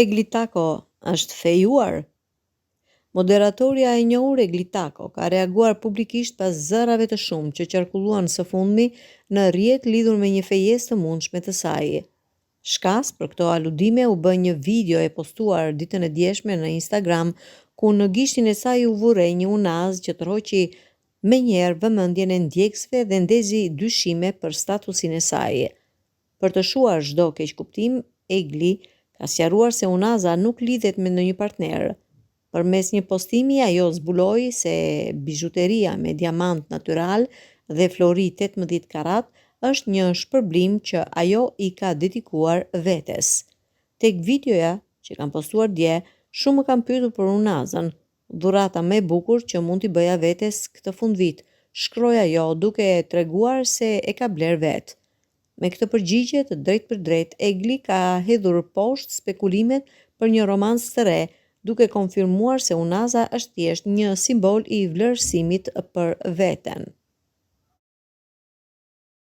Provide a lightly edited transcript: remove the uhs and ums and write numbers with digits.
Egli Tako është fejuar? Moderatorja e njohur Egli Tako ka reaguar publikisht pas zërave të shumtë që qarkulluan së fundmi në rrjet lidhur me një fejesë të mundshme të saj. Shkas për këto aludime u bë një video e postuar ditën e djeshme në Instagram, ku në gishtin e saj u vurej një unaz që tërhoqi menjëherë vëmendjen e ndjekësve dhe ndezi dyshime për statusin e saj. Për të shuar çdo keqkuptim, Egli ka sqaruar se unaza nuk lidhet me ndonjë partner. Përmes një postimi, ajo zbuloi se bizhuteria me diamant natyral dhe flori 18 karat është një shpërblim që ajo i ka dedikuar vetes. Tek videoja që kanë postuar dje, shumë më kanë pyetur për unazën, dhurata më e bukur që mund t'i bëja vetes këtë fundvit, shkroi ajo duke treguar se e ka bler vet. Me këtë përgjigje të drejtë për drejtë, Egli ka hedhur poshtë spekulimet për një romans të re, duke konfirmuar se unaza është thjesht një simbol i vlerësimit për veten.